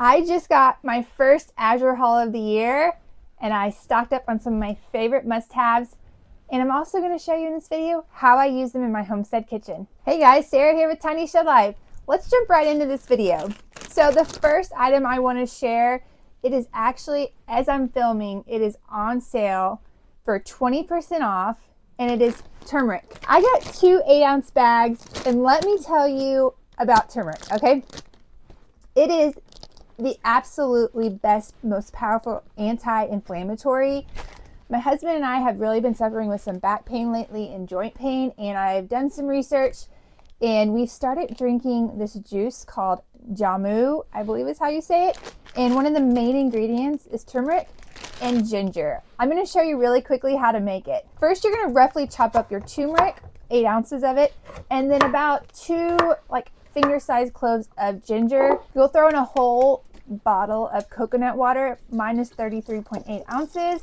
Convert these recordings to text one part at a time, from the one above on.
I just got my first Azure haul of the year, and I stocked up on some of my favorite must-haves. And I'm also going to show you in this video how I use them in my homestead kitchen. Hey guys, Sarah here with Tiny Shed Life. Let's jump right into this video. So the first item I want to share, it is actually, as I'm filming, it is on sale for 20% off, and it is turmeric. I got 2 8-ounce bags, and let me tell you about turmeric, okay? It is the absolutely best, most powerful anti-inflammatory. My husband and I have really been suffering with some back pain lately and joint pain, and I've done some research, and we've started drinking this juice called jamu, I believe is how you say it. And one of the main ingredients is turmeric and ginger. I'm going to show you really quickly how to make it. First, you're going to roughly chop up your turmeric, 8 ounces of it, and then about 2 finger-sized cloves of ginger. You'll throw in a whole bottle of coconut water, minus 33.8 ounces.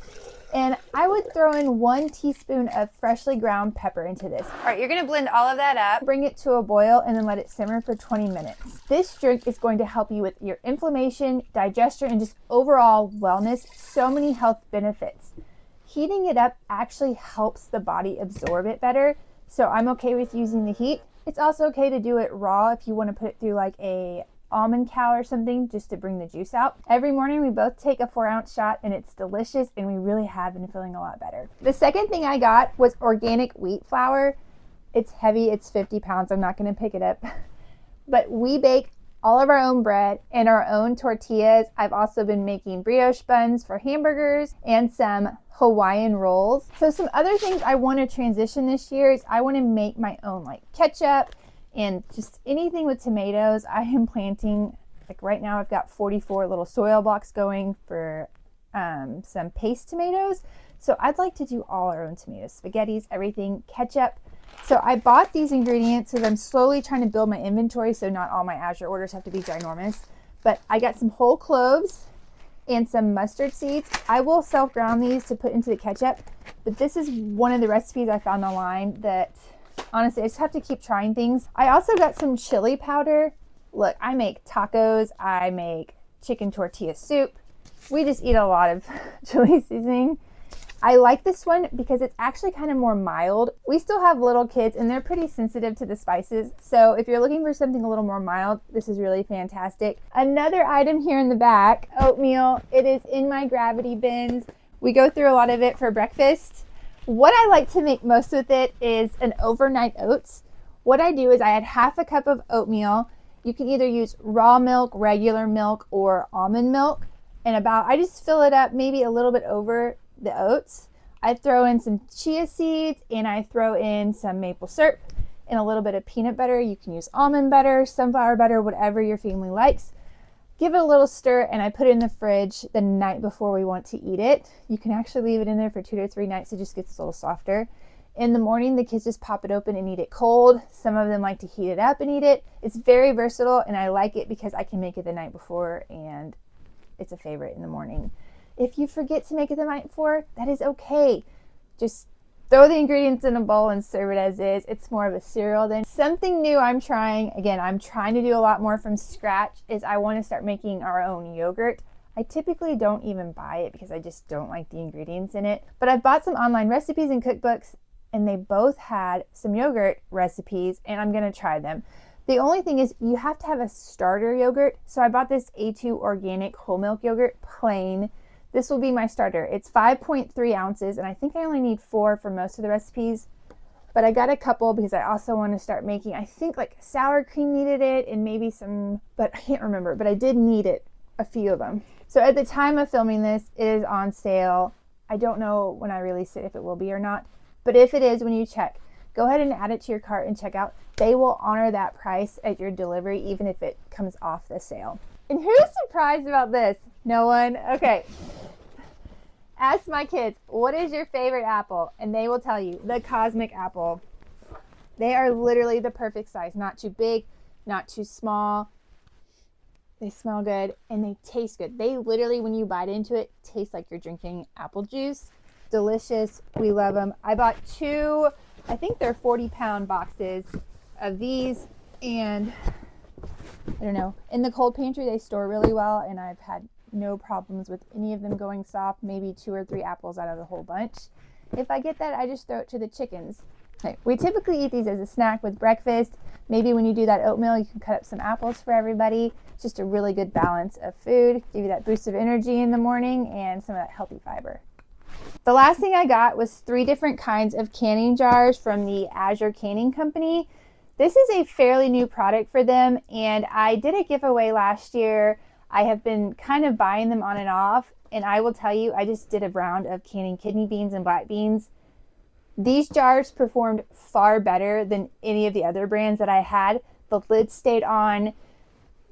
And I would throw in 1 teaspoon of freshly ground pepper into this. All right, you're gonna blend all of that up, bring it to a boil, and then let it simmer for 20 minutes. This drink is going to help you with your inflammation, digestion, and just overall wellness. So many health benefits. Heating it up actually helps the body absorb it better, so I'm okay with using the heat. It's also okay to do it raw if you want to put it through like a almond cow or something just to bring the juice out. Every morning we both take a 4-ounce shot, and it's delicious, and we really have been feeling a lot better. The second thing I got was organic wheat flour. It's heavy, it's 50 pounds. I'm not going to pick it up. But we bake all of our own bread and our own tortillas. I've also been making brioche buns for hamburgers and some Hawaiian rolls. So some other things I want to transition this year is I want to make my own like ketchup and just anything with tomatoes. I am planting, like right now I've got 44 little soil blocks going for some paste tomatoes. So I'd like to do all our own tomatoes, spaghettis, everything, ketchup. So I bought these ingredients because I'm slowly trying to build my inventory so not all my Azure orders have to be ginormous. But I got some whole cloves and some mustard seeds. I will self-ground these to put into the ketchup, but this is one of the recipes I found online that honestly, I just have to keep trying things. I also got some chili powder. Look, I make tacos. I make chicken tortilla soup. We just eat a lot of chili seasoning. I like this one because it's actually kind of more mild. We still have little kids, and they're pretty sensitive to the spices. So if you're looking for something a little more mild, this is really fantastic. Another item here in the back, oatmeal. It is in my gravity bins. We go through a lot of it for breakfast. What I like to make most with it is an overnight oats. What I do is I add half a cup of oatmeal. You can either use raw milk, regular milk, or almond milk. And I just fill it up maybe a little bit over the oats. I throw in some chia seeds, and I throw in some maple syrup and a little bit of peanut butter. You can use almond butter, sunflower butter, whatever your family likes. Give it a little stir, and I put it in the fridge the night before we want to eat it. You can actually leave it in there for 2 to 3 nights. It just gets a little softer. In the morning, the kids just pop it open and eat it cold. Some of them like to heat it up and eat it. It's very versatile, and I like it because I can make it the night before, and it's a favorite in the morning. If you forget to make it the night before, that is okay. Just throw the ingredients in a bowl and serve it as is. It's more of a cereal than something new I'm trying. Again, I'm trying to do a lot more from scratch is I want to start making our own yogurt. I typically don't even buy it because I just don't like the ingredients in it. But I've bought some online recipes and cookbooks, and they both had some yogurt recipes, and I'm going to try them. The only thing is you have to have a starter yogurt. So I bought this A2 organic whole milk yogurt plain. This will be my starter. It's 5.3 ounces, and I think I only need 4 for most of the recipes, but I got a couple because I also want to start making, I think like sour cream needed it and maybe some, but I can't remember, but I did need it, a few of them. So at the time of filming this, it is on sale. I don't know when I release it if it will be or not, but if it is, when you check, go ahead and add it to your cart and check out. They will honor that price at your delivery, even if it comes off the sale. And who's surprised about this? No one? Okay. Ask my kids, what is your favorite apple? And they will tell you, the cosmic apple. They are literally the perfect size. Not too big, not too small. They smell good, and they taste good. They literally, when you bite into it, taste like you're drinking apple juice. Delicious. We love them. I bought 2, I think they're 40-pound boxes of these, and I don't know. In the cold pantry, they store really well, and I've had no problems with any of them going soft, maybe 2 or 3 apples out of the whole bunch. If I get that, I just throw it to the chickens. Okay. We typically eat these as a snack with breakfast. Maybe when you do that oatmeal, you can cut up some apples for everybody. It's just a really good balance of food, give you that boost of energy in the morning and some of that healthy fiber. The last thing I got was 3 different kinds of canning jars from the Azure Canning Company. This is a fairly new product for them, and I did a giveaway last year. I have been kind of buying them on and off, and I will tell you, I just did a round of canning kidney beans and black beans. These jars performed far better than any of the other brands that I had. The lid stayed on.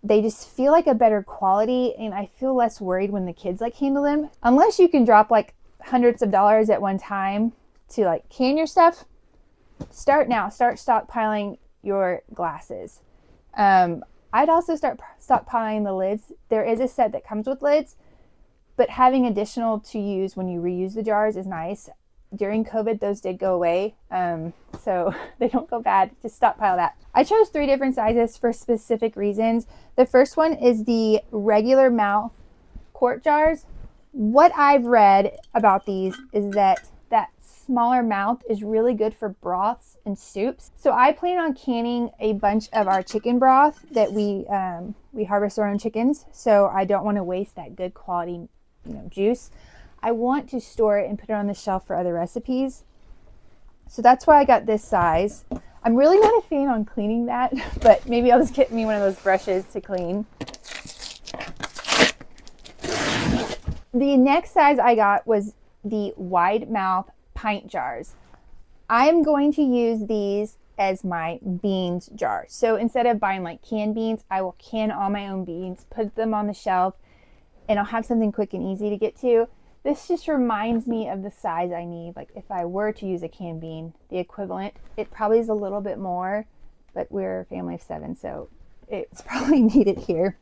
They just feel like a better quality, and I feel less worried when the kids like handle them. Unless you can drop like hundreds of dollars at one time to like can your stuff, start now. Start stockpiling your glasses. I'd also start stockpiling the lids. There is a set that comes with lids, but having additional to use when you reuse the jars is nice. During COVID, those did go away, so they don't go bad. Just stockpile that. I chose 3 different sizes for specific reasons. The first one is the regular mouth quart jars. What I've read about these is that smaller mouth is really good for broths and soups. So I plan on canning a bunch of our chicken broth that we harvest our own chickens. So I don't want to waste that good quality, juice. I want to store it and put it on the shelf for other recipes. So that's why I got this size. I'm really not a fan on cleaning that, but maybe I'll just get me one of those brushes to clean. The next size I got was the wide mouth pint jars. I'm going to use these as my beans jar. So instead of buying like canned beans, I will can all my own beans, put them on the shelf, and I'll have something quick and easy to get to. This just reminds me of the size I need. Like if I were to use a canned bean, the equivalent, it probably is a little bit more, but we're a family of 7, so it's probably needed here.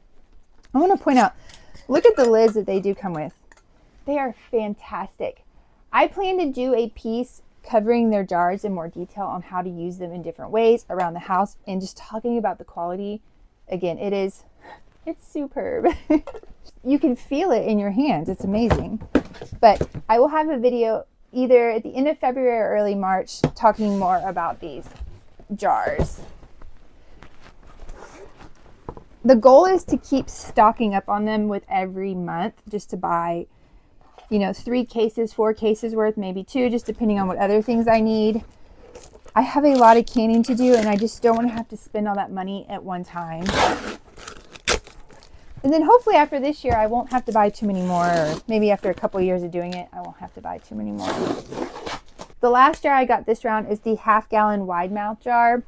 I want to point out, look at the lids that they do come with. They are fantastic. I plan to do a piece covering their jars in more detail on how to use them in different ways around the house and just talking about the quality. Again, it's superb. You can feel it in your hands. It's amazing. But I will have a video either at the end of February or early March talking more about these jars. The goal is to keep stocking up on them with every month, just to buy 3 cases, 4 cases worth, maybe 2, just depending on what other things I need. I have a lot of canning to do, and I just don't want to have to spend all that money at one time. And then hopefully after this year, I won't have to buy too many more, or maybe after a couple of years of doing it, I won't have to buy too many more. The last jar I got this round is the half-gallon wide mouth jar.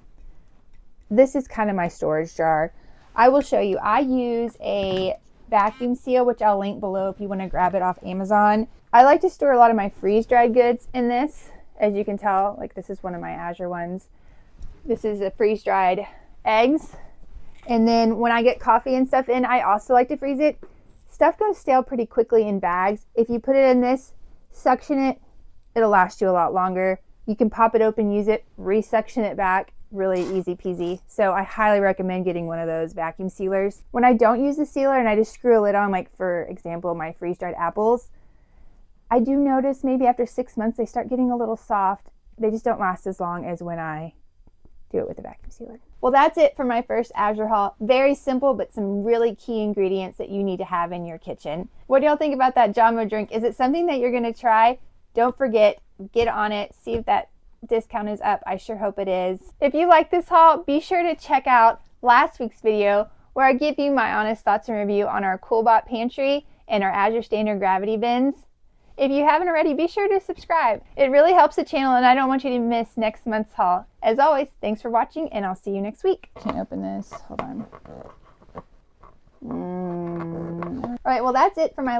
This is kind of my storage jar. I will show you. I use a vacuum seal, which I'll link below if you want to grab it off Amazon. I like to store a lot of my freeze-dried goods in this. As you can tell, like this is one of my Azure ones. This is a freeze-dried eggs. And then when I get coffee and stuff in, I also like to freeze it. Stuff goes stale pretty quickly in bags. If you put it in this, suction it, it'll last you a lot longer. You can pop it open, use it, resuction it back. Really easy peasy. So I highly recommend getting one of those vacuum sealers. When I don't use the sealer and I just screw a lid on, like for example, my freeze-dried apples, I do notice maybe after 6 months they start getting a little soft. They just don't last as long as when I do it with a vacuum sealer. Well, that's it for my first Azure haul. Very simple, but some really key ingredients that you need to have in your kitchen. What do y'all think about that Jamba drink? Is it something that you're going to try? Don't forget, get on it, see if that discount is up. I sure hope it is. If you like this haul, be sure to check out last week's video where I give you my honest thoughts and review on our CoolBot pantry and our Azure Standard gravity bins. If you haven't already, be sure to subscribe. It really helps the channel, and I don't want you to miss next month's haul. As always, thanks for watching, and I'll see you next week. Can't open this. Hold on. All right, well, that's it for my